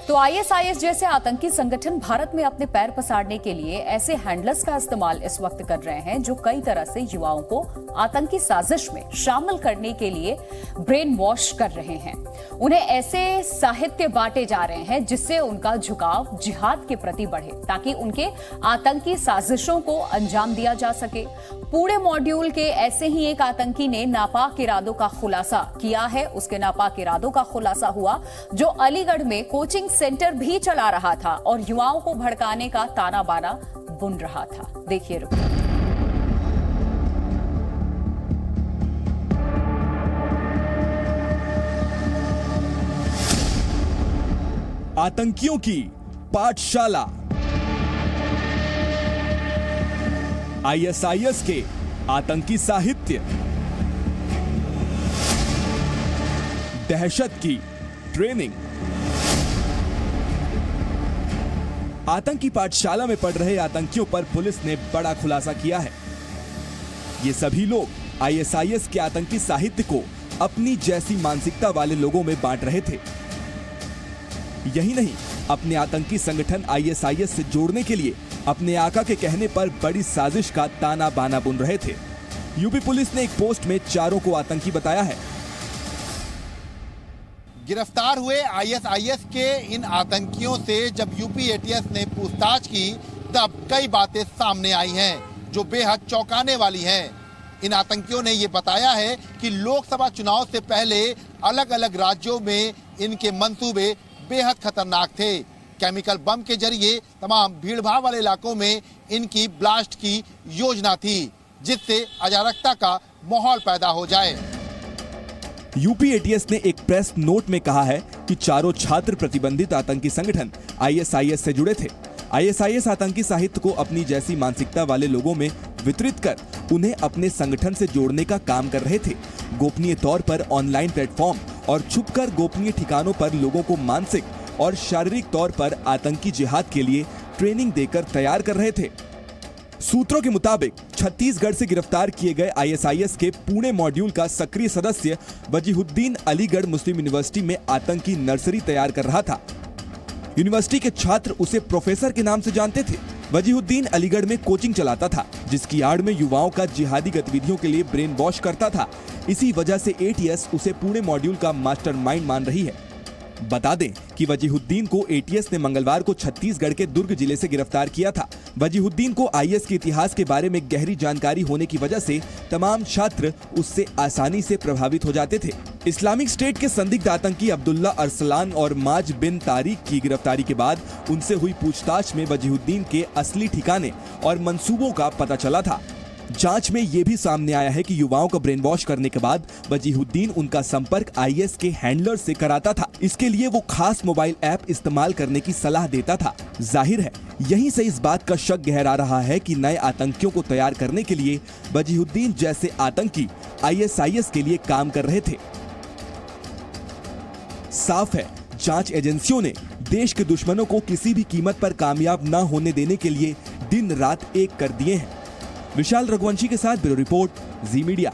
तो आईएसआईएस जैसे आतंकी संगठन भारत में अपने पैर पसारने के लिए ऐसे हैंडलर्स का इस्तेमाल इस वक्त कर रहे हैं जो कई तरह से युवाओं को आतंकी साजिश में शामिल करने के लिए ब्रेन वॉश कर रहे हैं। उन्हें ऐसे साहित्य बांटे जा रहे हैं जिससे उनका झुकाव जिहाद के प्रति बढ़े ताकि उनके आतंकी साजिशों को अंजाम दिया जा सके। पूरे मॉड्यूल के ऐसे ही एक आतंकी ने नापाक इरादों का खुलासा किया है। उसके नापाक इरादों का खुलासा हुआ जो अलीगढ़ में कोचिंग सेंटर भी चला रहा था और युवाओं को भड़काने का ताना बाना बुन रहा था। देखिए रिपोर्ट। आतंकियों की पाठशाला। आईएसआईएस के आतंकी साहित्य, दहशत की ट्रेनिंग। आतंकी पाठशाला में पढ़ रहे आतंकियों पर पुलिस ने बड़ा खुलासा किया है। ये सभी लोग आईएसआईएस के आतंकी साहित्य को अपनी जैसी मानसिकता वाले लोगों में बांट रहे थे। यही नहीं, अपने आतंकी संगठन आईएसआईएस से जोड़ने के लिए अपने आका के कहने पर बड़ी साजिश का ताना बाना बुन रहे थे। यूपी पुलिस ने एक पोस्ट में चारों को आतंकी बताया है। गिरफ्तार हुए आईएसआईएस के इन आतंकियों से जब यूपी एटीएस ने पूछताछ की तब कई बातें सामने आई हैं जो बेहद चौंकाने वाली हैं। इन आतंकियों ने ये बताया है कि लोकसभा चुनाव से पहले अलग अलग राज्यों में इनके मंसूबे बेहद खतरनाक थे। केमिकल बम के जरिए तमाम भीड़भाड़ वाले इलाकों में इनकी ब्लास्ट की योजना थी जिससे अराजकता का माहौल पैदा हो जाए। यूपी एटीएस ने एक प्रेस नोट में कहा है कि चारों छात्र प्रतिबंधित आतंकी संगठन आईएसआईएस से जुड़े थे। आईएसआईएस आतंकी साहित्य को अपनी जैसी मानसिकता वाले लोगों में वितरित कर उन्हें अपने संगठन से जोड़ने का काम कर रहे थे। गोपनीय तौर पर ऑनलाइन प्लेटफॉर्म और छुपकर गोपनीय ठिकानों पर लोगों को मानसिक और शारीरिक तौर पर आतंकी जिहाद के लिए ट्रेनिंग देकर तैयार कर रहे थे। सूत्रों के मुताबिक छत्तीसगढ़ से गिरफ्तार किए गए आईएसआईएस के पुणे मॉड्यूल का सक्रिय सदस्य वजीहुद्दीन अलीगढ़ मुस्लिम यूनिवर्सिटी में आतंकी नर्सरी तैयार कर रहा था। यूनिवर्सिटी के छात्र उसे प्रोफेसर के नाम से जानते थे। वजीहुद्दीन अलीगढ़ में कोचिंग चलाता था जिसकी आड़ में युवाओं का जिहादी गतिविधियों के लिए ब्रेन वॉश करता था। इसी वजह से एटीएस उसे पुणे मॉड्यूल का मास्टरमाइंड मान रही है। बता दें कि वजीहुद्दीन को एटीएस ने मंगलवार को छत्तीसगढ़ के दुर्ग जिले से गिरफ्तार किया था। वजीहुद्दीन को आईएस के इतिहास के बारे में गहरी जानकारी होने की वजह से तमाम छात्र उससे आसानी से प्रभावित हो जाते थे। इस्लामिक स्टेट के संदिग्ध आतंकी अब्दुल्ला अरसलान और माज बिन तारिक की गिरफ्तारी के बाद उनसे हुई पूछताछ में वजीहुद्दीन के असली ठिकाने और मंसूबों का पता चला था। जांच में यह भी सामने आया है कि युवाओं का ब्रेन वॉश करने के बाद वजीहुद्दीन उनका संपर्क आईएस के हैंडलर से कराता था। इसके लिए वो खास मोबाइल ऐप इस्तेमाल करने की सलाह देता था। जाहिर है यहीं से इस बात का शक गहरा रहा है कि नए आतंकियों को तैयार करने के लिए वजीहुद्दीन जैसे आतंकी आईएसआईएस के लिए काम कर रहे थे। साफ है जांच एजेंसियों ने देश के दुश्मनों को किसी भी कीमत पर कामयाब न होने देने के लिए दिन रात एक कर दिए हैं। विशाल रघुवंशी के साथ ब्यूरो रिपोर्ट, जी मीडिया।